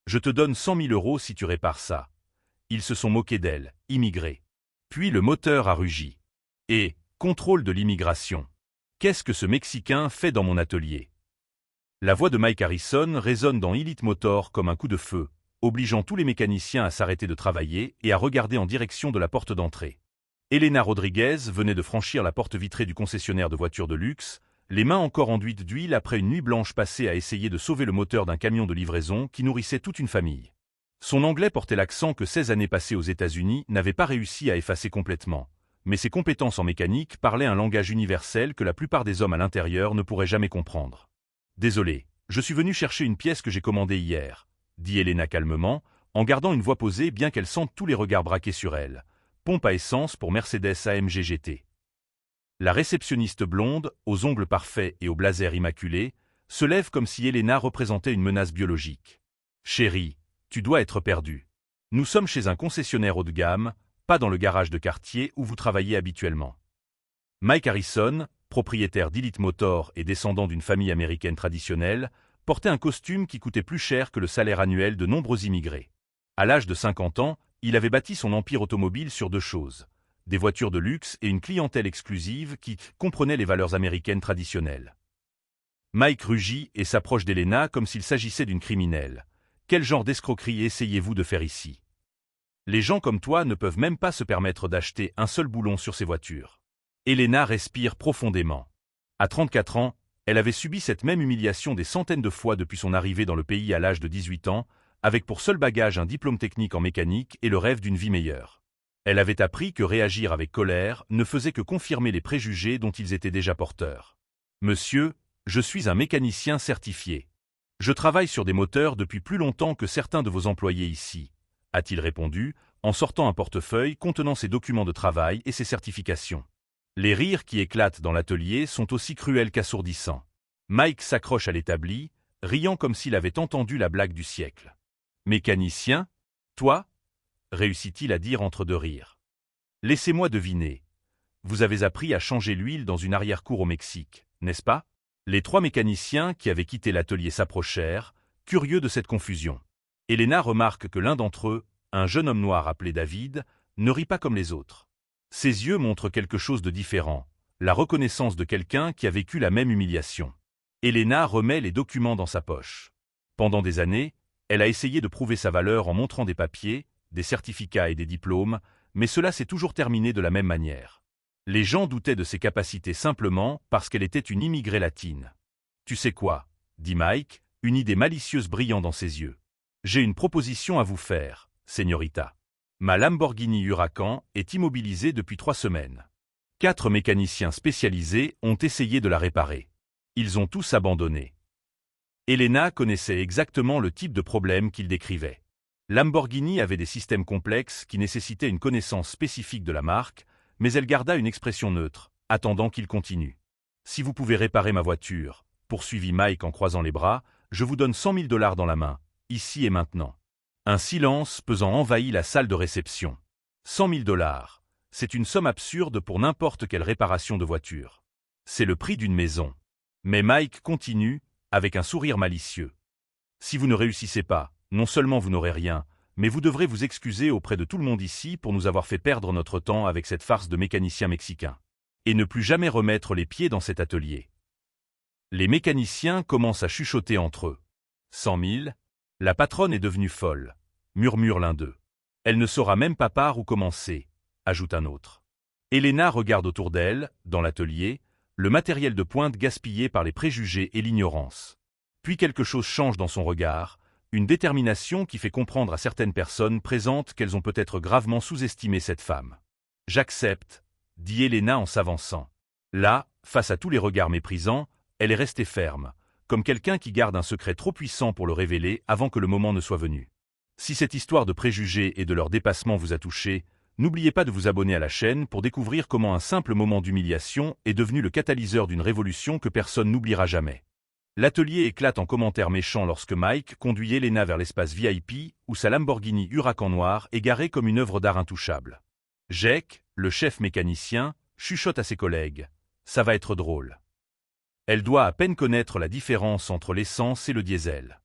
Je te donne 100 000 € si tu répares ça. Ils se sont moqués d'elle, immigrée. Puis le moteur a rugi. Et, contrôle de l'immigration. Qu'est-ce que ce Mexicain fait dans mon atelier? La voix de Mike Harrison résonne dans Elite Motor comme un coup de feu, obligeant tous les mécaniciens à s'arrêter de travailler et à regarder en direction de la porte d'entrée. Elena Rodriguez venait de franchir la porte vitrée du concessionnaire de voitures de luxe, les mains encore enduites d'huile après une nuit blanche passée à essayer de sauver le moteur d'un camion de livraison qui nourrissait toute une famille. Son anglais portait l'accent que 16 années passées aux États-Unis n'avaient pas réussi à effacer complètement, mais ses compétences en mécanique parlaient un langage universel que la plupart des hommes à l'intérieur ne pourraient jamais comprendre. « Désolé, je suis venu chercher une pièce que j'ai commandée hier », dit Elena calmement, en gardant une voix posée bien qu'elle sente tous les regards braqués sur elle. Pompe à essence pour Mercedes AMG GT. La réceptionniste blonde, aux ongles parfaits et au blazer immaculé, se lève comme si Elena représentait une menace biologique. « Chérie, tu dois être perdue. Nous sommes chez un concessionnaire haut de gamme, pas dans le garage de quartier où vous travaillez habituellement. » Mike Harrison, propriétaire d'Elite Motor et descendant d'une famille américaine traditionnelle, portait un costume qui coûtait plus cher que le salaire annuel de nombreux immigrés. À l'âge de 50 ans, il avait bâti son empire automobile sur deux choses, des voitures de luxe et une clientèle exclusive qui comprenait les valeurs américaines traditionnelles. Mike rugit et s'approche d'Elena comme s'il s'agissait d'une criminelle. « Quel genre d'escroquerie essayez-vous de faire ici? Les gens comme toi ne peuvent même pas se permettre d'acheter un seul boulon sur ces voitures. » Elena respire profondément. À 34 ans, elle avait subi cette même humiliation des centaines de fois depuis son arrivée dans le pays à l'âge de 18 ans, avec pour seul bagage un diplôme technique en mécanique et le rêve d'une vie meilleure. Elle avait appris que réagir avec colère ne faisait que confirmer les préjugés dont ils étaient déjà porteurs. « Monsieur, je suis un mécanicien certifié. Je travaille sur des moteurs depuis plus longtemps que certains de vos employés ici, » a-t-il répondu, en sortant un portefeuille contenant ses documents de travail et ses certifications. Les rires qui éclatent dans l'atelier sont aussi cruels qu'assourdissants. Mike s'accroche à l'établi, riant comme s'il avait entendu la blague du siècle. « Mécanicien? Toi » réussit-il à dire entre deux rires. « Laissez-moi deviner. Vous avez appris à changer l'huile dans une arrière-cour au Mexique, n'est-ce pas ?» Les trois mécaniciens qui avaient quitté l'atelier s'approchèrent, curieux de cette confusion. Elena remarque que l'un d'entre eux, un jeune homme noir appelé David, ne rit pas comme les autres. Ses yeux montrent quelque chose de différent, la reconnaissance de quelqu'un qui a vécu la même humiliation. Elena remet les documents dans sa poche. Pendant des années, elle a essayé de prouver sa valeur en montrant des papiers, des certificats et des diplômes, mais cela s'est toujours terminé de la même manière. Les gens doutaient de ses capacités simplement parce qu'elle était une immigrée latine. « Tu sais quoi ?» dit Mike, une idée malicieuse brillant dans ses yeux. « J'ai une proposition à vous faire, señorita. Ma Lamborghini Huracan est immobilisée depuis 3 semaines. 4 mécaniciens spécialisés ont essayé de la réparer. Ils ont tous abandonné. » Elena connaissait exactement le type de problème qu'il décrivait. Lamborghini avait des systèmes complexes qui nécessitaient une connaissance spécifique de la marque, mais elle garda une expression neutre, attendant qu'il continue. « Si vous pouvez réparer ma voiture, » poursuivit Mike en croisant les bras, « je vous donne 100 000 $ dans la main, ici et maintenant. » Un silence pesant envahit la salle de réception. 100 000 $, c'est une somme absurde pour n'importe quelle réparation de voiture. C'est le prix d'une maison. Mais Mike continue, avec un sourire malicieux. Si vous ne réussissez pas, non seulement vous n'aurez rien, mais vous devrez vous excuser auprès de tout le monde ici pour nous avoir fait perdre notre temps avec cette farce de mécanicien mexicain. Et ne plus jamais remettre les pieds dans cet atelier. Les mécaniciens commencent à chuchoter entre eux. 100 000 ? La patronne est devenue folle, murmure l'un d'eux. Elle ne saura même pas par où commencer, ajoute un autre. Elena regarde autour d'elle, dans l'atelier, le matériel de pointe gaspillé par les préjugés et l'ignorance. Puis quelque chose change dans son regard, une détermination qui fait comprendre à certaines personnes présentes qu'elles ont peut-être gravement sous-estimé cette femme. « J'accepte, » dit Elena en s'avançant. Là, face à tous les regards méprisants, elle est restée ferme, comme quelqu'un qui garde un secret trop puissant pour le révéler avant que le moment ne soit venu. Si cette histoire de préjugés et de leur dépassement vous a touché, n'oubliez pas de vous abonner à la chaîne pour découvrir comment un simple moment d'humiliation est devenu le catalyseur d'une révolution que personne n'oubliera jamais. L'atelier éclate en commentaires méchants lorsque Mike conduit Elena vers l'espace VIP où sa Lamborghini Huracan noire est garée comme une œuvre d'art intouchable. Jake, le chef mécanicien, chuchote à ses collègues. Ça va être drôle. Elle doit à peine connaître la différence entre l'essence et le diesel.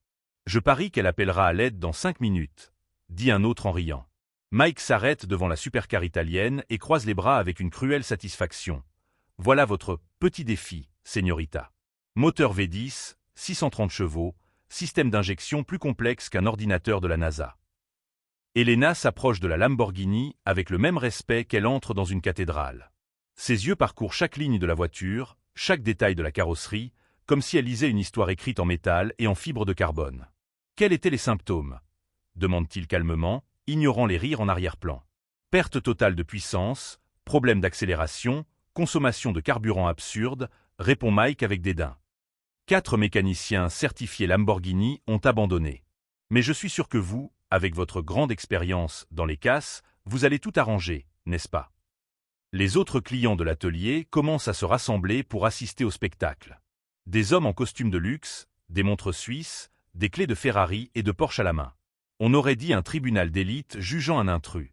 Je parie qu'elle appellera à l'aide dans 5 minutes, dit un autre en riant. Mike s'arrête devant la supercar italienne et croise les bras avec une cruelle satisfaction. Voilà votre petit défi, señorita. Moteur V10, 630 chevaux, système d'injection plus complexe qu'un ordinateur de la NASA. Elena s'approche de la Lamborghini avec le même respect qu'elle entre dans une cathédrale. Ses yeux parcourent chaque ligne de la voiture, chaque détail de la carrosserie, comme si elle lisait une histoire écrite en métal et en fibre de carbone. Quels étaient les symptômes? Demande-t-il calmement, ignorant les rires en arrière-plan. Perte totale de puissance, problème d'accélération, consommation de carburant absurde, répond Mike avec dédain. 4 mécaniciens certifiés Lamborghini ont abandonné. Mais je suis sûr que vous, avec votre grande expérience dans les casses, vous allez tout arranger, n'est-ce pas? Les autres clients de l'atelier commencent à se rassembler pour assister au spectacle. Des hommes en costume de luxe, des montres suisses, des clés de Ferrari et de Porsche à la main. On aurait dit un tribunal d'élite jugeant un intrus.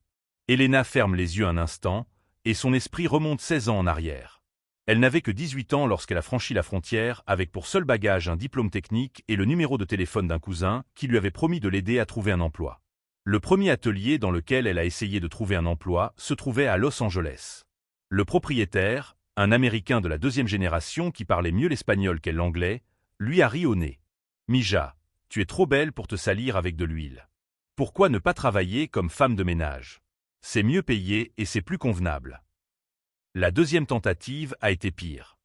Elena ferme les yeux un instant, et son esprit remonte 16 ans en arrière. Elle n'avait que 18 ans lorsqu'elle a franchi la frontière avec pour seul bagage un diplôme technique et le numéro de téléphone d'un cousin qui lui avait promis de l'aider à trouver un emploi. Le premier atelier dans lequel elle a essayé de trouver un emploi se trouvait à Los Angeles. Le propriétaire, un Américain de la 2e génération qui parlait mieux l'espagnol qu'elle l'anglais, lui a ri au nez. « Mija, tu es trop belle pour te salir avec de l'huile. Pourquoi ne pas travailler comme femme de ménage? C'est mieux payé et c'est plus convenable. » La deuxième tentative a été pire.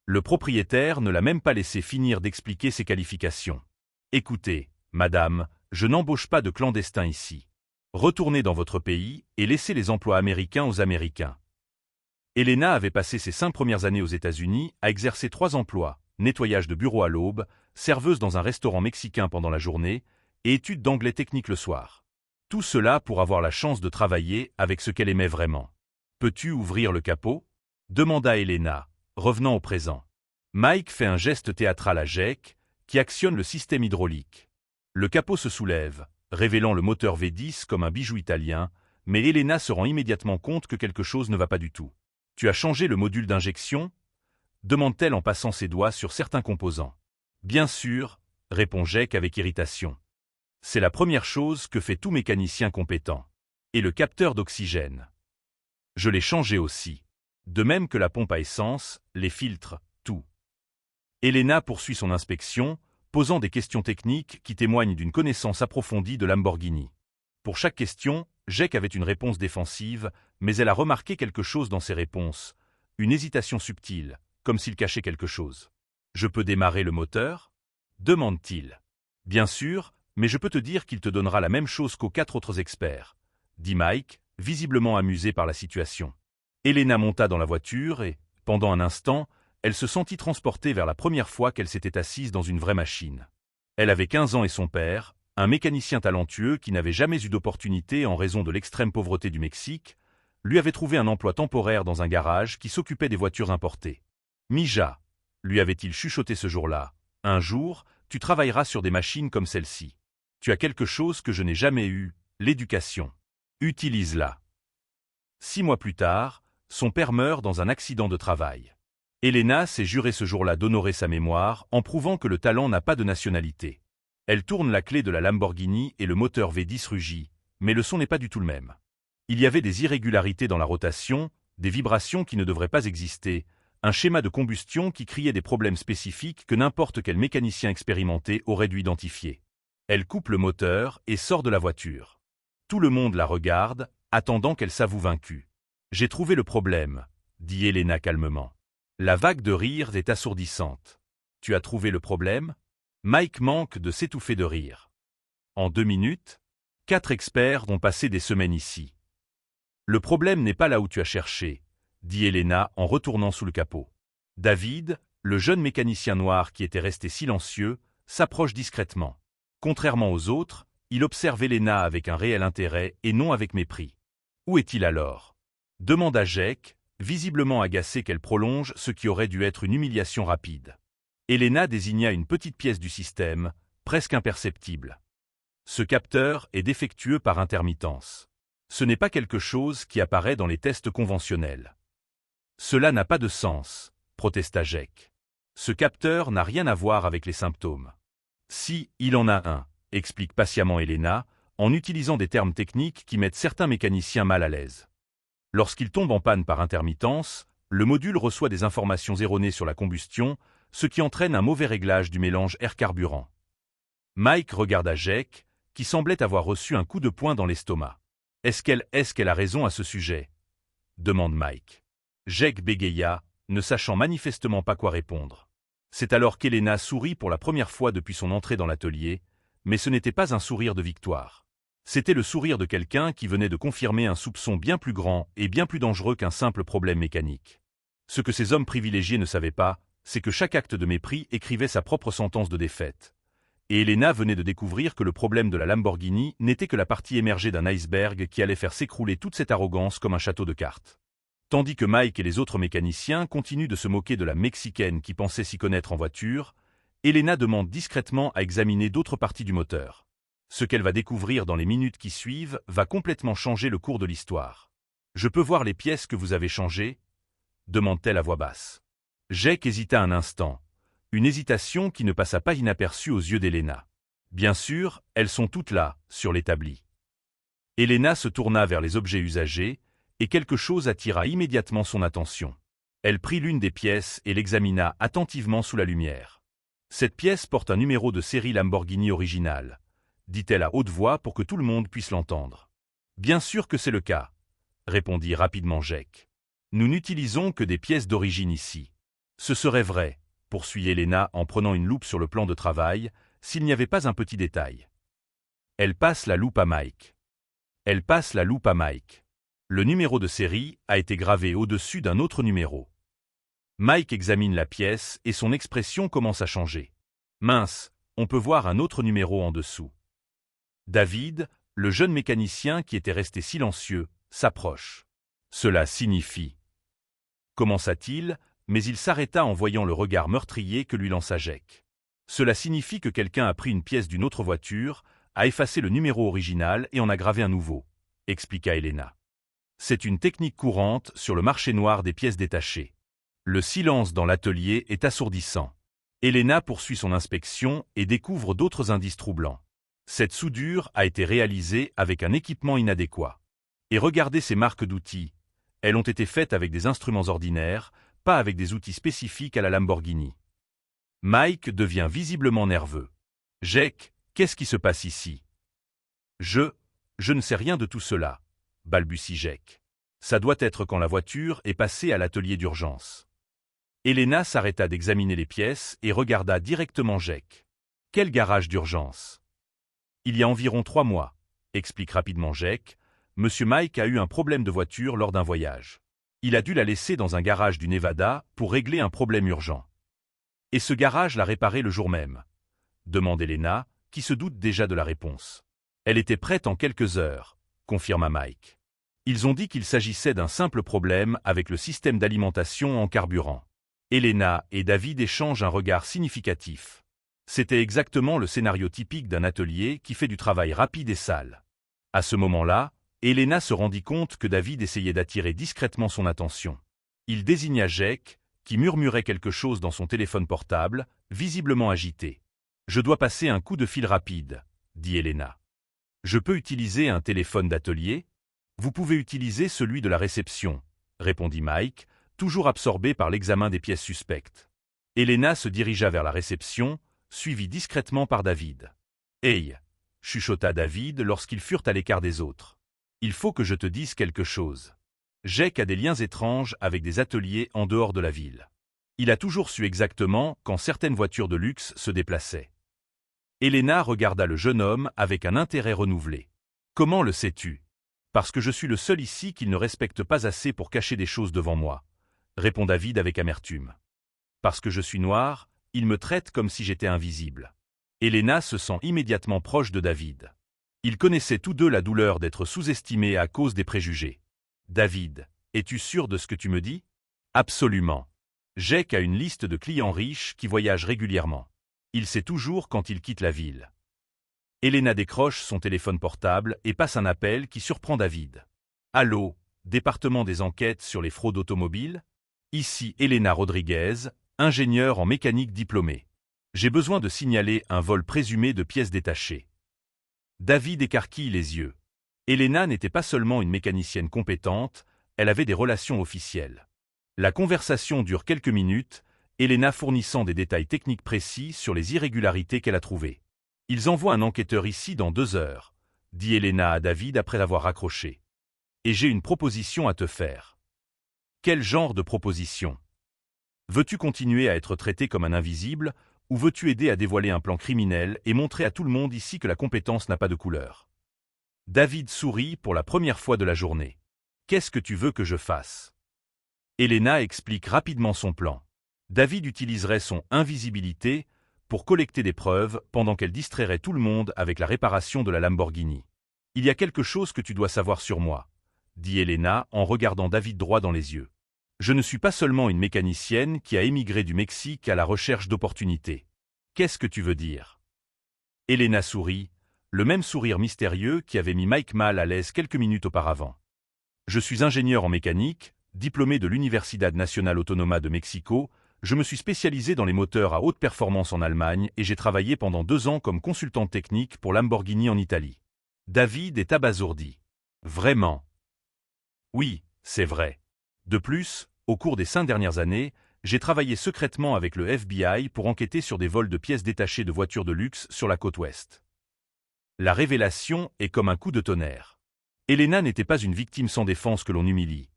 Le propriétaire ne l'a même pas laissé finir d'expliquer ses qualifications. « Écoutez, madame, je n'embauche pas de clandestins ici. Retournez dans votre pays et laissez les emplois américains aux Américains. » Elena avait passé ses 5 premières années aux États-Unis à exercer 3 emplois, nettoyage de bureau à l'aube, serveuse dans un restaurant mexicain pendant la journée et études d'anglais technique le soir. Tout cela pour avoir la chance de travailler avec ce qu'elle aimait vraiment. « Peux-tu ouvrir le capot ?» demanda Elena, revenant au présent. Mike fait un geste théâtral à Jake, qui actionne le système hydraulique. Le capot se soulève, révélant le moteur V10 comme un bijou italien, mais Elena se rend immédiatement compte que quelque chose ne va pas du tout. « Tu as changé le module d'injection ?» demande-t-elle en passant ses doigts sur certains composants. « Bien sûr, » répond Jake avec irritation. C'est la première chose que fait tout mécanicien compétent. Et le capteur d'oxygène. Je l'ai changé aussi. De même que la pompe à essence, les filtres, tout. Elena poursuit son inspection, posant des questions techniques qui témoignent d'une connaissance approfondie de Lamborghini. Pour chaque question, Jake avait une réponse défensive, mais elle a remarqué quelque chose dans ses réponses, une hésitation subtile, comme s'il cachait quelque chose. « Je peux démarrer le moteur ?» demande-t-il. « Bien sûr, mais je peux te dire qu'il te donnera la même chose qu'aux 4 autres experts, » dit Mike, visiblement amusé par la situation. Elena monta dans la voiture et, pendant un instant, elle se sentit transportée vers la première fois qu'elle s'était assise dans une vraie machine. Elle avait 15 ans et son père, un mécanicien talentueux qui n'avait jamais eu d'opportunité en raison de l'extrême pauvreté du Mexique, lui avait trouvé un emploi temporaire dans un garage qui s'occupait des voitures importées. « Mija, » lui avait-il chuchoté ce jour-là, « un jour, tu travailleras sur des machines comme celle-ci. Tu as quelque chose que je n'ai jamais eu, l'éducation. Utilise-la. » 6 mois plus tard, son père meurt dans un accident de travail. Elena s'est juré ce jour-là d'honorer sa mémoire en prouvant que le talent n'a pas de nationalité. Elle tourne la clé de la Lamborghini et le moteur V10 rugit, mais le son n'est pas du tout le même. Il y avait des irrégularités dans la rotation, des vibrations qui ne devraient pas exister, un schéma de combustion qui criait des problèmes spécifiques que n'importe quel mécanicien expérimenté aurait dû identifier. Elle coupe le moteur et sort de la voiture. Tout le monde la regarde, attendant qu'elle s'avoue vaincue. « J'ai trouvé le problème, » dit Elena calmement. La vague de rire est assourdissante. « Tu as trouvé le problème ?» Mike manque de s'étouffer de rire. En 2 minutes, 4 experts ont passé des semaines ici. Le problème n'est pas là où tu as cherché, dit Elena en retournant sous le capot. David, le jeune mécanicien noir qui était resté silencieux, s'approche discrètement. Contrairement aux autres, il observe Elena avec un réel intérêt et non avec mépris. Où est-il alors? Demanda Jake, visiblement agacé qu'elle prolonge ce qui aurait dû être une humiliation rapide. Elena désigna une petite pièce du système, presque imperceptible. Ce capteur est défectueux par intermittence. Ce n'est pas quelque chose qui apparaît dans les tests conventionnels. Cela n'a pas de sens, protesta Jake. Ce capteur n'a rien à voir avec les symptômes. Si, il en a un, explique patiemment Elena, en utilisant des termes techniques qui mettent certains mécaniciens mal à l'aise. Lorsqu'il tombe en panne par intermittence, le module reçoit des informations erronées sur la combustion, ce qui entraîne un mauvais réglage du mélange air-carburant. Mike regarda Jake, qui semblait avoir reçu un coup de poing dans l'estomac. « Est-ce qu'elle a raison à ce sujet ?» demande Mike. Jake bégaya, ne sachant manifestement pas quoi répondre. C'est alors qu'Elena sourit pour la première fois depuis son entrée dans l'atelier, mais ce n'était pas un sourire de victoire. C'était le sourire de quelqu'un qui venait de confirmer un soupçon bien plus grand et bien plus dangereux qu'un simple problème mécanique. Ce que ces hommes privilégiés ne savaient pas, c'est que chaque acte de mépris écrivait sa propre sentence de défaite. Et Elena venait de découvrir que le problème de la Lamborghini n'était que la partie émergée d'un iceberg qui allait faire s'écrouler toute cette arrogance comme un château de cartes. Tandis que Mike et les autres mécaniciens continuent de se moquer de la Mexicaine qui pensait s'y connaître en voiture, Elena demande discrètement à examiner d'autres parties du moteur. Ce qu'elle va découvrir dans les minutes qui suivent va complètement changer le cours de l'histoire. « Je peux voir les pièces que vous avez changées ?» demande-t-elle à voix basse. Jake hésita un instant, une hésitation qui ne passa pas inaperçue aux yeux d'Elena. Bien sûr, elles sont toutes là, sur l'établi. Elena se tourna vers les objets usagés, et quelque chose attira immédiatement son attention. Elle prit l'une des pièces et l'examina attentivement sous la lumière. Cette pièce porte un numéro de série Lamborghini original, dit-elle à haute voix pour que tout le monde puisse l'entendre. Bien sûr que c'est le cas, répondit rapidement Jake. Nous n'utilisons que des pièces d'origine ici. Ce serait vrai, poursuit Elena en prenant une loupe sur le plan de travail, s'il n'y avait pas un petit détail. Elle passe la loupe à Mike. Le numéro de série a été gravé au-dessus d'un autre numéro. Mike examine la pièce et son expression commence à changer. Mince, on peut voir un autre numéro en dessous. David, le jeune mécanicien qui était resté silencieux, s'approche. Cela signifie. Commença-t-il, mais il s'arrêta en voyant le regard meurtrier que lui lança Jake. Cela signifie que quelqu'un a pris une pièce d'une autre voiture, a effacé le numéro original et en a gravé un nouveau, expliqua Elena. C'est une technique courante sur le marché noir des pièces détachées. Le silence dans l'atelier est assourdissant. Elena poursuit son inspection et découvre d'autres indices troublants. Cette soudure a été réalisée avec un équipement inadéquat. Et regardez ces marques d'outils. Elles ont été faites avec des instruments ordinaires, pas avec des outils spécifiques à la Lamborghini. Mike devient visiblement nerveux. Jake, qu'est-ce qui se passe ici? Je ne sais rien de tout cela, balbutie Jake. Ça doit être quand la voiture est passée à l'atelier d'urgence. Elena s'arrêta d'examiner les pièces et regarda directement Jake. Quel garage d'urgence? Il y a environ 3 mois, explique rapidement Jake. Monsieur Mike a eu un problème de voiture lors d'un voyage. Il a dû la laisser dans un garage du Nevada pour régler un problème urgent. Et ce garage l'a réparé le jour même, demande Elena, qui se doute déjà de la réponse. Elle était prête en quelques heures, confirma Mike. Ils ont dit qu'il s'agissait d'un simple problème avec le système d'alimentation en carburant. Elena et David échangent un regard significatif. C'était exactement le scénario typique d'un atelier qui fait du travail rapide et sale. À ce moment-là, Elena se rendit compte que David essayait d'attirer discrètement son attention. Il désigna Jake, qui murmurait quelque chose dans son téléphone portable, visiblement agité. « Je dois passer un coup de fil rapide », dit Elena. « Je peux utiliser un téléphone d'atelier ? Vous pouvez utiliser celui de la réception, » répondit Mike, toujours absorbé par l'examen des pièces suspectes. Elena se dirigea vers la réception, suivie discrètement par David. « Hey !» chuchota David lorsqu'ils furent à l'écart des autres. « Il faut que je te dise quelque chose. Jake a des liens étranges avec des ateliers en dehors de la ville. Il a toujours su exactement quand certaines voitures de luxe se déplaçaient. » Elena regarda le jeune homme avec un intérêt renouvelé. « Comment le sais-tu ? Parce que je suis le seul ici qu'il ne respecte pas assez pour cacher des choses devant moi, » répond David avec amertume. « Parce que je suis noir, il me traite comme si j'étais invisible. » Elena se sent immédiatement proche de David. Ils connaissaient tous deux la douleur d'être sous-estimés à cause des préjugés. « David, es-tu sûr de ce que tu me dis ? » « Absolument. Jake a une liste de clients riches qui voyagent régulièrement. Il sait toujours quand il quitte la ville. » Elena décroche son téléphone portable et passe un appel qui surprend David. « Allô, département des enquêtes sur les fraudes automobiles ? Ici Elena Rodriguez, ingénieure en mécanique diplômée. J'ai besoin de signaler un vol présumé de pièces détachées. David écarquille les yeux. Elena n'était pas seulement une mécanicienne compétente, elle avait des relations officielles. La conversation dure quelques minutes, Elena fournissant des détails techniques précis sur les irrégularités qu'elle a trouvées. « Ils envoient un enquêteur ici dans 2 heures, » dit Elena à David après avoir raccroché. « Et j'ai une proposition à te faire. » « Quel genre de proposition ? Veux-tu continuer à être traité comme un invisible, ou veux-tu aider à dévoiler un plan criminel et montrer à tout le monde ici que la compétence n'a pas de couleur ? David sourit pour la première fois de la journée. « Qu'est-ce que tu veux que je fasse ?» Elena explique rapidement son plan. David utiliserait son invisibilité pour collecter des preuves pendant qu'elle distrairait tout le monde avec la réparation de la Lamborghini. « Il y a quelque chose que tu dois savoir sur moi, » dit Elena en regardant David droit dans les yeux. « Je ne suis pas seulement une mécanicienne qui a émigré du Mexique à la recherche d'opportunités. Qu'est-ce que tu veux dire ?» Elena sourit, le même sourire mystérieux qui avait mis Mike mal à l'aise quelques minutes auparavant. « Je suis ingénieur en mécanique, diplômé de l'Universidad Nacional Autónoma de Mexico, je me suis spécialisé dans les moteurs à haute performance en Allemagne et j'ai travaillé pendant 2 ans comme consultant technique pour Lamborghini en Italie. » David est abasourdi. « Vraiment ? » ?»« Oui, c'est vrai. De plus, au cours des 5 dernières années, j'ai travaillé secrètement avec le FBI pour enquêter sur des vols de pièces détachées de voitures de luxe sur la côte ouest. » La révélation est comme un coup de tonnerre. Elena n'était pas une victime sans défense que l'on humilie.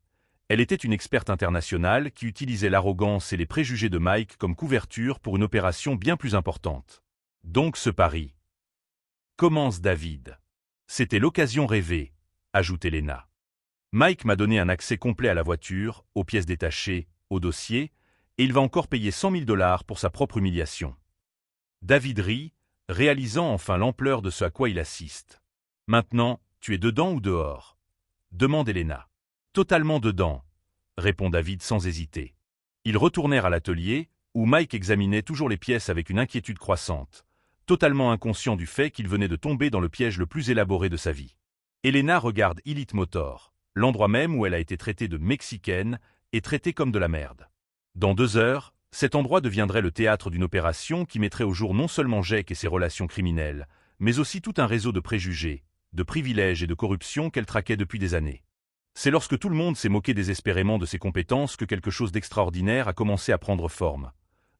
Elle était une experte internationale qui utilisait l'arrogance et les préjugés de Mike comme couverture pour une opération bien plus importante. Donc ce pari. Commence David. C'était l'occasion rêvée, ajoute Elena. Mike m'a donné un accès complet à la voiture, aux pièces détachées, au dossier, et il va encore payer 100 000 $ pour sa propre humiliation. David rit, réalisant enfin l'ampleur de ce à quoi il assiste. Maintenant, tu es dedans ou dehors ? Demande Elena. Totalement dedans, répond David sans hésiter. Ils retournèrent à l'atelier, où Mike examinait toujours les pièces avec une inquiétude croissante, totalement inconscient du fait qu'il venait de tomber dans le piège le plus élaboré de sa vie. Elena regarde Elite Motor, l'endroit même où elle a été traitée de mexicaine et traitée comme de la merde. Dans 2 heures, cet endroit deviendrait le théâtre d'une opération qui mettrait au jour non seulement Jake et ses relations criminelles, mais aussi tout un réseau de préjugés, de privilèges et de corruption qu'elle traquait depuis des années. C'est lorsque tout le monde s'est moqué désespérément de ses compétences que quelque chose d'extraordinaire a commencé à prendre forme.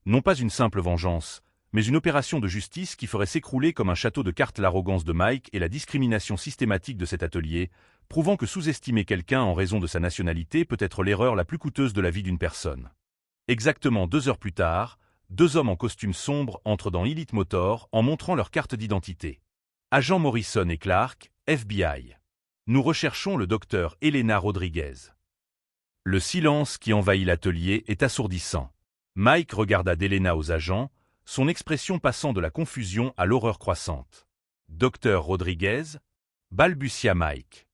Non pas une simple vengeance, mais une opération de justice qui ferait s'écrouler comme un château de cartes l'arrogance de Mike et la discrimination systématique de cet atelier, prouvant que sous-estimer quelqu'un en raison de sa nationalité peut être l'erreur la plus coûteuse de la vie d'une personne. Exactement 2 heures plus tard, 2 hommes en costume sombre entrent dans Elite Motor en montrant leur carte d'identité. Agent Morrison et Clark, FBI. Nous recherchons le docteur Elena Rodriguez. Le silence qui envahit l'atelier est assourdissant. Mike regarda d'Elena aux agents, son expression passant de la confusion à l'horreur croissante. Docteur Rodriguez, balbutia Mike.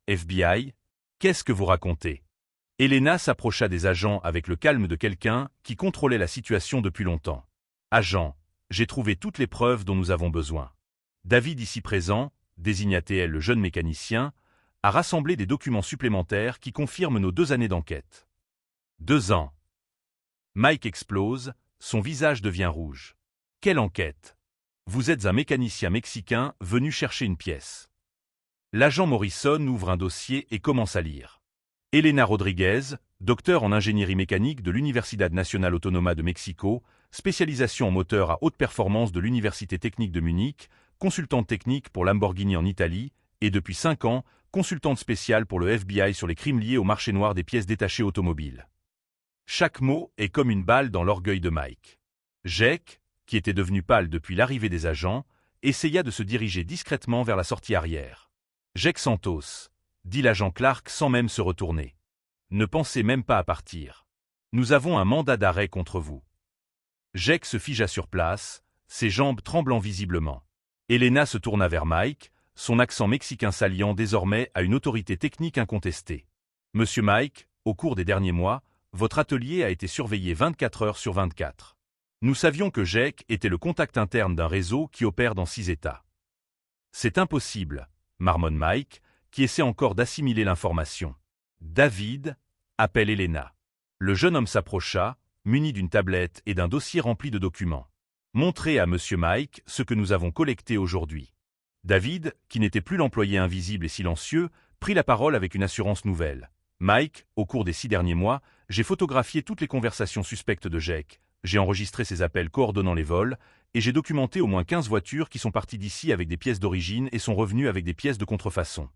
FBI, qu'est-ce que vous racontez ? Elena s'approcha des agents avec le calme de quelqu'un qui contrôlait la situation depuis longtemps. Agent, j'ai trouvé toutes les preuves dont nous avons besoin. David ici présent, désigna-t-elle le jeune mécanicien, a rassemblé des documents supplémentaires qui confirment nos 2 années d'enquête. 2 ans. Mike explose, son visage devient rouge. Quelle enquête ? Vous êtes un mécanicien mexicain venu chercher une pièce. L'agent Morrison ouvre un dossier et commence à lire. Elena Rodriguez, docteur en ingénierie mécanique de l'Universidad Nacional Autónoma de Mexico, spécialisation en moteur à haute performance de l'Université technique de Munich, consultante technique pour Lamborghini en Italie, et depuis 5 ans, consultante spéciale pour le FBI sur les crimes liés au marché noir des pièces détachées automobiles. Chaque mot est comme une balle dans l'orgueil de Mike. Jake, qui était devenu pâle depuis l'arrivée des agents, essaya de se diriger discrètement vers la sortie arrière. Jake Santos, dit l'agent Clark sans même se retourner. Ne pensez même pas à partir. Nous avons un mandat d'arrêt contre vous. Jake se figea sur place, ses jambes tremblant visiblement. Elena se tourna vers Mike, son accent mexicain s'alliant désormais à une autorité technique incontestée. Monsieur Mike, au cours des derniers mois, votre atelier a été surveillé 24 heures sur 24. Nous savions que Jake était le contact interne d'un réseau qui opère dans 6 États. C'est impossible, marmonne Mike, qui essaie encore d'assimiler l'information. David, appelle Elena. Le jeune homme s'approcha, muni d'une tablette et d'un dossier rempli de documents. Montrez à Monsieur Mike ce que nous avons collecté aujourd'hui. David, qui n'était plus l'employé invisible et silencieux, prit la parole avec une assurance nouvelle. « Mike, au cours des 6 derniers mois, j'ai photographié toutes les conversations suspectes de Jake, j'ai enregistré ses appels coordonnant les vols, et j'ai documenté au moins 15 voitures qui sont parties d'ici avec des pièces d'origine et sont revenues avec des pièces de contrefaçon. »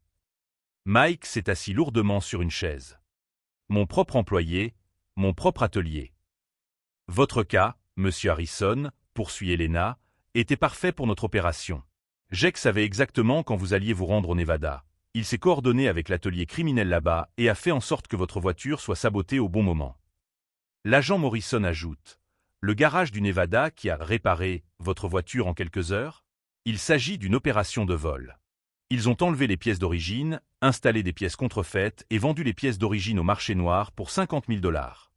Mike s'est assis lourdement sur une chaise. « Mon propre employé, mon propre atelier. » « Votre cas, monsieur Harrison, poursuit Elena, était parfait pour notre opération. Jake savait exactement quand vous alliez vous rendre au Nevada. Il s'est coordonné avec l'atelier criminel là-bas et a fait en sorte que votre voiture soit sabotée au bon moment. » L'agent Morrison ajoute, « Le garage du Nevada qui a réparé votre voiture en quelques heures? Il s'agit d'une opération de vol. Ils ont enlevé les pièces d'origine, installé des pièces contrefaites et vendu les pièces d'origine au marché noir pour 50 000 $.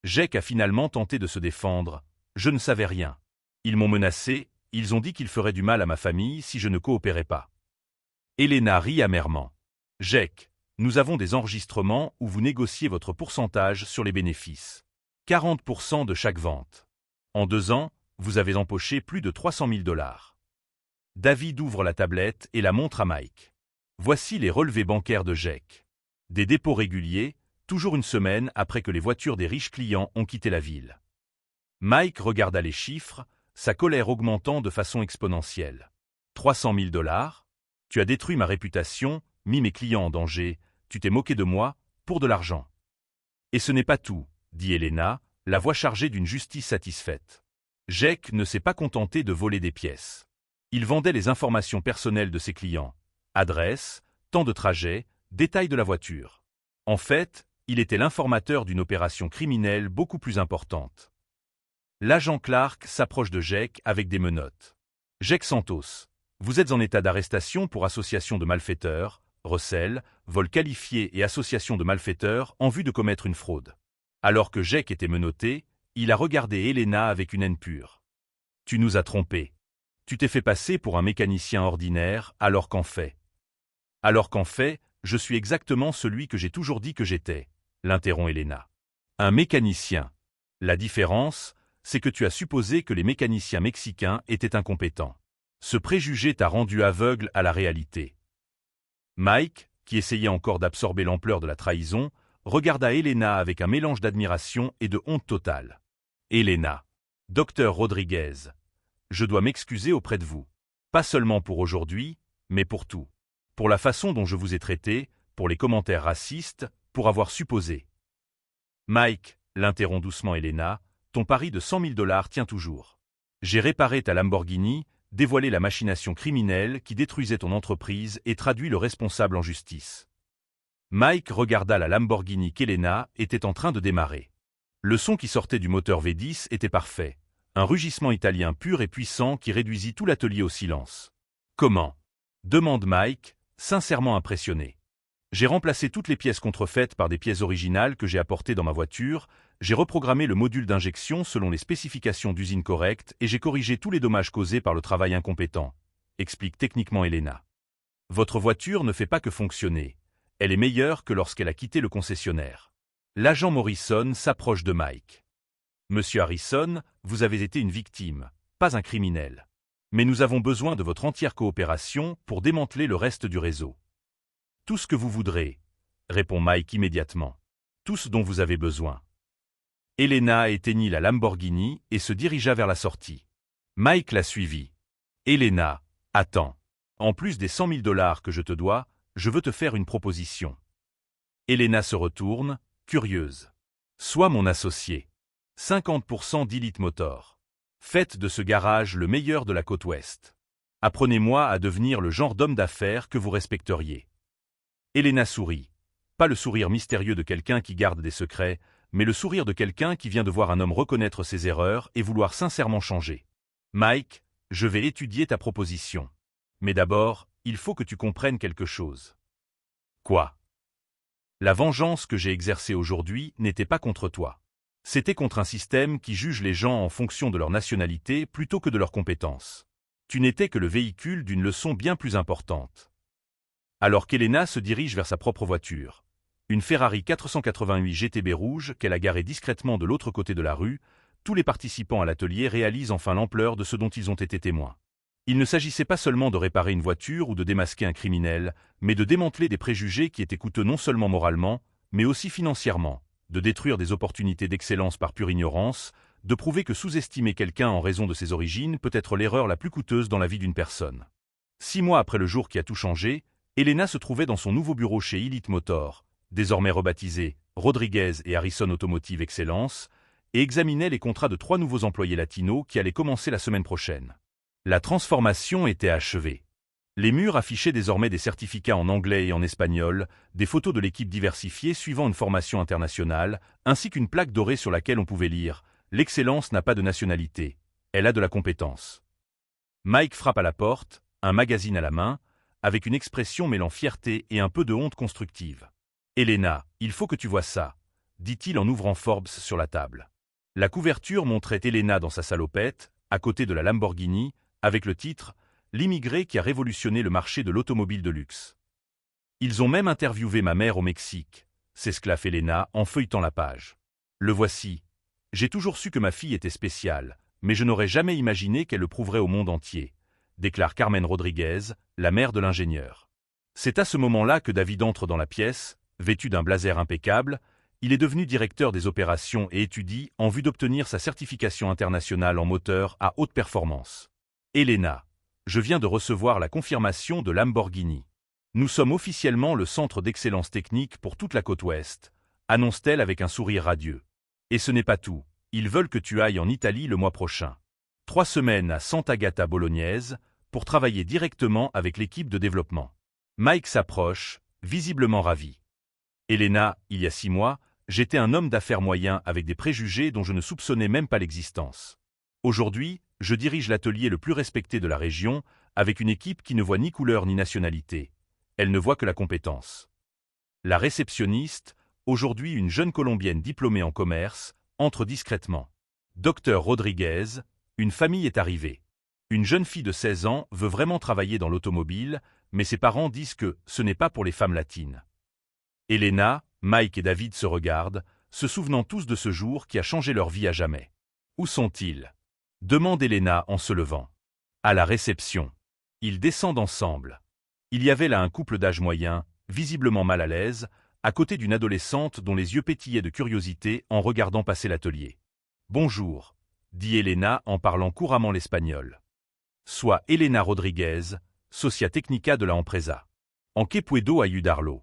Jake a finalement tenté de se défendre. « Je ne savais rien. Ils m'ont menacé, ils ont dit qu'ils feraient du mal à ma famille si je ne coopérais pas. » Elena rit amèrement. « Jake, nous avons des enregistrements où vous négociez votre pourcentage sur les bénéfices. 40% de chaque vente. En 2 ans, vous avez empoché plus de 300 000 $. David ouvre la tablette et la montre à Mike. Voici les relevés bancaires de Jake. Des dépôts réguliers, toujours une semaine après que les voitures des riches clients ont quitté la ville. Mike regarda les chiffres, sa colère augmentant de façon exponentielle. 300 000 $? Tu as détruit ma réputation, mis mes clients en danger, tu t'es moqué de moi, pour de l'argent. Et ce n'est pas tout, dit Elena, la voix chargée d'une justice satisfaite. Jake ne s'est pas contenté de voler des pièces. Il vendait les informations personnelles de ses clients. Adresse, temps de trajet, détails de la voiture. En fait, il était l'informateur d'une opération criminelle beaucoup plus importante. L'agent Clark s'approche de Jake avec des menottes. « Jake Santos, vous êtes en état d'arrestation pour association de malfaiteurs, recel, vol qualifié et association de malfaiteurs en vue de commettre une fraude. » Alors que Jake était menotté, il a regardé Elena avec une haine pure. « Tu nous as trompés. Tu t'es fait passer pour un mécanicien ordinaire alors qu'en fait, je suis exactement celui que j'ai toujours dit que j'étais, » l'interrompt Elena. « Un mécanicien. La différence, c'est que tu as supposé que les mécaniciens mexicains étaient incompétents. Ce préjugé t'a rendu aveugle à la réalité. » Mike, qui essayait encore d'absorber l'ampleur de la trahison, regarda Elena avec un mélange d'admiration et de honte totale. « Elena. Docteur Rodriguez. Je dois m'excuser auprès de vous. Pas seulement pour aujourd'hui, mais pour tout. Pour la façon dont je vous ai traité, pour les commentaires racistes, pour avoir supposé. » « Mike, l'interrompt doucement Elena, ton pari de 100 000 $ tient toujours. J'ai réparé ta Lamborghini, dévoilé la machination criminelle qui détruisait ton entreprise et traduit le responsable en justice. » Mike regarda la Lamborghini qu'Elena était en train de démarrer. Le son qui sortait du moteur V10 était parfait, un rugissement italien pur et puissant qui réduisit tout l'atelier au silence. « Comment ?» demande Mike, sincèrement impressionné. « J'ai remplacé toutes les pièces contrefaites par des pièces originales que j'ai apportées dans ma voiture, j'ai reprogrammé le module d'injection selon les spécifications d'usine correctes et j'ai corrigé tous les dommages causés par le travail incompétent, » explique techniquement Elena. « Votre voiture ne fait pas que fonctionner. Elle est meilleure que lorsqu'elle a quitté le concessionnaire. » L'agent Morrison s'approche de Mike. « Monsieur Harrison, vous avez été une victime, pas un criminel. Mais nous avons besoin de votre entière coopération pour démanteler le reste du réseau. »« Tout ce que vous voudrez, » répond Mike immédiatement. « Tout ce dont vous avez besoin. » Elena éteignit la Lamborghini et se dirigea vers la sortie. Mike la suivit. « Elena, attends. En plus des 100 000 $ que je te dois, je veux te faire une proposition. » Elena se retourne, curieuse. « Sois mon associé. 50% d'Elite Motor. Faites de ce garage le meilleur de la côte ouest. Apprenez-moi à devenir le genre d'homme d'affaires que vous respecteriez. » Elena sourit. Pas le sourire mystérieux de quelqu'un qui garde des secrets, mais le sourire de quelqu'un qui vient de voir un homme reconnaître ses erreurs et vouloir sincèrement changer. « Mike, je vais étudier ta proposition. Mais d'abord, il faut que tu comprennes quelque chose. » « Quoi ? » « La vengeance que j'ai exercée aujourd'hui n'était pas contre toi. C'était contre un système qui juge les gens en fonction de leur nationalité plutôt que de leurs compétences. Tu n'étais que le véhicule d'une leçon bien plus importante. » Alors qu'Elena se dirige vers sa propre voiture, une Ferrari 488 GTB rouge qu'elle a garée discrètement de l'autre côté de la rue, tous les participants à l'atelier réalisent enfin l'ampleur de ce dont ils ont été témoins. Il ne s'agissait pas seulement de réparer une voiture ou de démasquer un criminel, mais de démanteler des préjugés qui étaient coûteux non seulement moralement, mais aussi financièrement, de détruire des opportunités d'excellence par pure ignorance, de prouver que sous-estimer quelqu'un en raison de ses origines peut être l'erreur la plus coûteuse dans la vie d'une personne. 6 mois après le jour qui a tout changé, Elena se trouvait dans son nouveau bureau chez Elite Motor, désormais rebaptisé Rodriguez et Harrison Automotive Excellence, et examinait les contrats de 3 nouveaux employés latinos qui allaient commencer la semaine prochaine. La transformation était achevée. Les murs affichaient désormais des certificats en anglais et en espagnol, des photos de l'équipe diversifiée suivant une formation internationale, ainsi qu'une plaque dorée sur laquelle on pouvait lire « L'excellence n'a pas de nationalité, elle a de la compétence ». Mike frappe à la porte, un magazine à la main, avec une expression mêlant fierté et un peu de honte constructive. « Elena, il faut que tu vois ça », dit-il en ouvrant Forbes sur la table. La couverture montrait Elena dans sa salopette, à côté de la Lamborghini, avec le titre « L'immigré qui a révolutionné le marché de l'automobile de luxe ». Ils ont même interviewé ma mère au Mexique, s'esclaffe Elena en feuilletant la page. Le voici. J'ai toujours su que ma fille était spéciale, mais je n'aurais jamais imaginé qu'elle le prouverait au monde entier, déclare Carmen Rodriguez, la mère de l'ingénieur. C'est à ce moment-là que David entre dans la pièce, vêtu d'un blazer impeccable. Il est devenu directeur des opérations et étudie en vue d'obtenir sa certification internationale en moteur à haute performance. Elena, je viens de recevoir la confirmation de Lamborghini. Nous sommes officiellement le centre d'excellence technique pour toute la côte ouest, annonce-t-elle avec un sourire radieux. Et ce n'est pas tout, ils veulent que tu ailles en Italie le mois prochain. 3 semaines à Sant'Agata Bolognaise pour travailler directement avec l'équipe de développement. Mike s'approche, visiblement ravi. Elena, il y a 6 mois, j'étais un homme d'affaires moyen avec des préjugés dont je ne soupçonnais même pas l'existence. Aujourd'hui, je dirige l'atelier le plus respecté de la région, avec une équipe qui ne voit ni couleur ni nationalité. Elle ne voit que la compétence. La réceptionniste, aujourd'hui une jeune Colombienne diplômée en commerce, entre discrètement. Docteur Rodriguez, une famille est arrivée. Une jeune fille de 16 ans veut vraiment travailler dans l'automobile, mais ses parents disent que ce n'est pas pour les femmes latines. Elena, Mike et David se regardent, se souvenant tous de ce jour qui a changé leur vie à jamais. Où sont-ils ? Demande Elena en se levant. À la réception. Ils descendent ensemble. Il y avait là un couple d'âge moyen, visiblement mal à l'aise, à côté d'une adolescente dont les yeux pétillaient de curiosité en regardant passer l'atelier. « Bonjour », dit Elena en parlant couramment l'espagnol. Soit Elena Rodriguez, socia technica de la empresa. En que puedo ayudarlo ?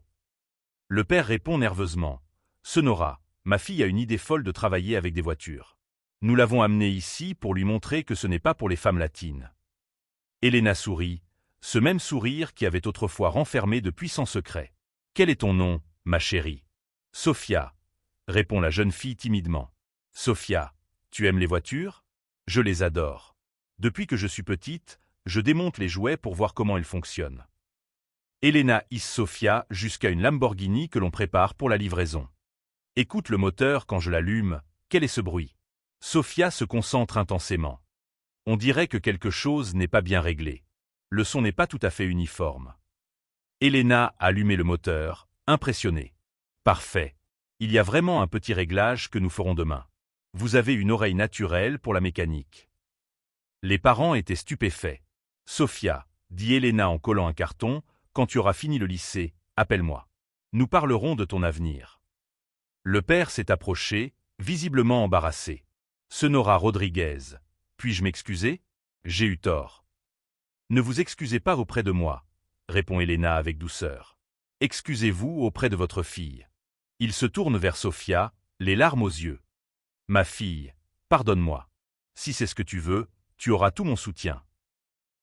Le père répond nerveusement. « Sonora, ma fille a une idée folle de travailler avec des voitures. Nous l'avons amenée ici pour lui montrer que ce n'est pas pour les femmes latines. » Elena sourit, ce même sourire qui avait autrefois renfermé de puissants secrets. « Quel est ton nom, ma chérie ?»« Sophia », répond la jeune fille timidement. « Sophia, tu aimes les voitures ? Je les adore. Depuis que je suis petite, je démonte les jouets pour voir comment ils fonctionnent. » Elena hisse Sophia jusqu'à une Lamborghini que l'on prépare pour la livraison. « Écoute le moteur quand je l'allume, quel est ce bruit ?» Sophia se concentre intensément. On dirait que quelque chose n'est pas bien réglé. Le son n'est pas tout à fait uniforme. Elena a allumé le moteur, impressionnée. « Parfait. Il y a vraiment un petit réglage que nous ferons demain. Vous avez une oreille naturelle pour la mécanique. » Les parents étaient stupéfaits. « Sophia, dit Elena en collant un carton, quand tu auras fini le lycée, appelle-moi. Nous parlerons de ton avenir. » Le père s'est approché, visiblement embarrassé. « Sonora Rodriguez, puis-je m'excuser ? J'ai eu tort. »« Ne vous excusez pas auprès de moi, » répond Elena avec douceur. « Excusez-vous auprès de votre fille. » Il se tourne vers Sophia, les larmes aux yeux. « Ma fille, pardonne-moi. Si c'est ce que tu veux, tu auras tout mon soutien. »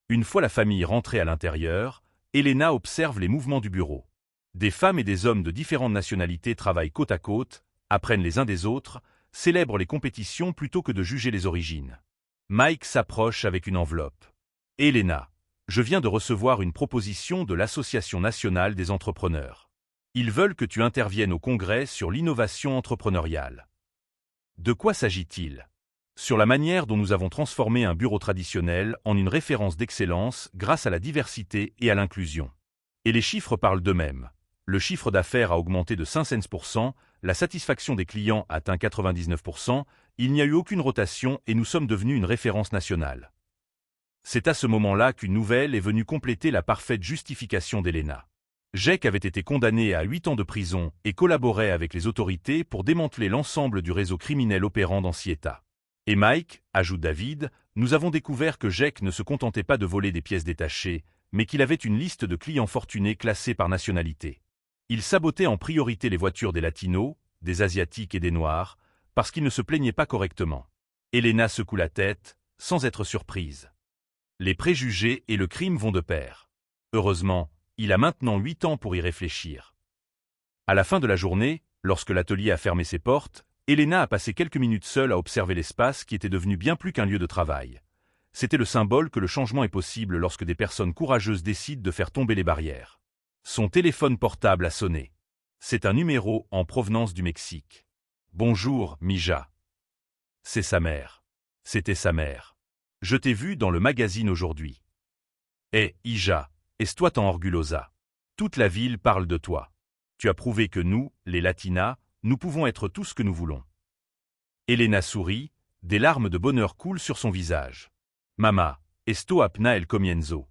Une fois la famille rentrée à l'intérieur, Elena observe les mouvements du bureau. Des femmes et des hommes de différentes nationalités travaillent côte à côte, apprennent les uns des autres, célèbrent les compétitions plutôt que de juger les origines. Mike s'approche avec une enveloppe. « Elena, je viens de recevoir une proposition de l'Association nationale des entrepreneurs. Ils veulent que tu interviennes au congrès sur l'innovation entrepreneuriale. » De quoi s'agit-il ? Sur la manière dont nous avons transformé un bureau traditionnel en une référence d'excellence grâce à la diversité et à l'inclusion. Et les chiffres parlent d'eux-mêmes. Le chiffre d'affaires a augmenté de 500%, la satisfaction des clients atteint 99%, il n'y a eu aucune rotation et nous sommes devenus une référence nationale. C'est à ce moment-là qu'une nouvelle est venue compléter la parfaite justification d'Elena. Jake avait été condamné à 8 ans de prison et collaborait avec les autorités pour démanteler l'ensemble du réseau criminel opérant dans Cieta. Et Mike, ajoute David, nous avons découvert que Jake ne se contentait pas de voler des pièces détachées, mais qu'il avait une liste de clients fortunés classés par nationalité. Il sabotait en priorité les voitures des Latinos, des Asiatiques et des Noirs, parce qu'il ne se plaignait pas correctement. Elena secoue la tête, sans être surprise. Les préjugés et le crime vont de pair. Heureusement, il a maintenant 8 ans pour y réfléchir. À la fin de la journée, lorsque l'atelier a fermé ses portes, Elena a passé quelques minutes seule à observer l'espace qui était devenu bien plus qu'un lieu de travail. C'était le symbole que le changement est possible lorsque des personnes courageuses décident de faire tomber les barrières. Son téléphone portable a sonné. C'est un numéro en provenance du Mexique. « Bonjour, Mija. » C'est sa mère. C'était sa mère. « Je t'ai vu dans le magazine aujourd'hui. »« Eh, Ija, est-ce-toi t'en orgulosa? Toute la ville parle de toi. Tu as prouvé que nous, les Latinas, nous pouvons être tout ce que nous voulons. » Elena sourit, des larmes de bonheur coulent sur son visage. « Mama, esto apna el comienzo. »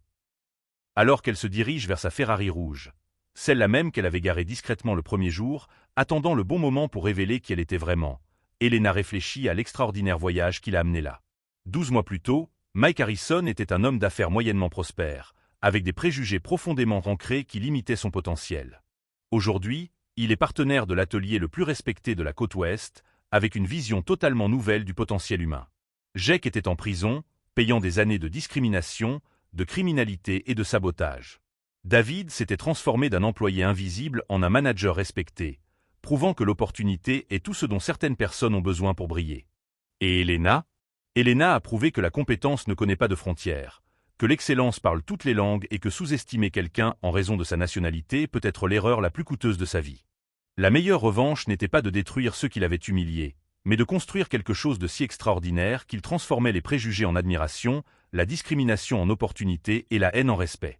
Alors qu'elle se dirige vers sa Ferrari rouge, celle-là même qu'elle avait garée discrètement le premier jour, attendant le bon moment pour révéler qui elle était vraiment, Elena réfléchit à l'extraordinaire voyage qui l'a amenée là. 12 mois plus tôt, Mike Harrison était un homme d'affaires moyennement prospère, avec des préjugés profondément ancrés qui limitaient son potentiel. Aujourd'hui, il est partenaire de l'atelier le plus respecté de la côte ouest, avec une vision totalement nouvelle du potentiel humain. Jake était en prison, payant des années de discrimination, de criminalité et de sabotage. David s'était transformé d'un employé invisible en un manager respecté, prouvant que l'opportunité est tout ce dont certaines personnes ont besoin pour briller. Et Elena? Elena a prouvé que la compétence ne connaît pas de frontières, que l'excellence parle toutes les langues et que sous-estimer quelqu'un en raison de sa nationalité peut être l'erreur la plus coûteuse de sa vie. La meilleure revanche n'était pas de détruire ceux qui l'avaient humilié, mais de construire quelque chose de si extraordinaire qu'il transformait les préjugés en admiration, la discrimination en opportunité et la haine en respect.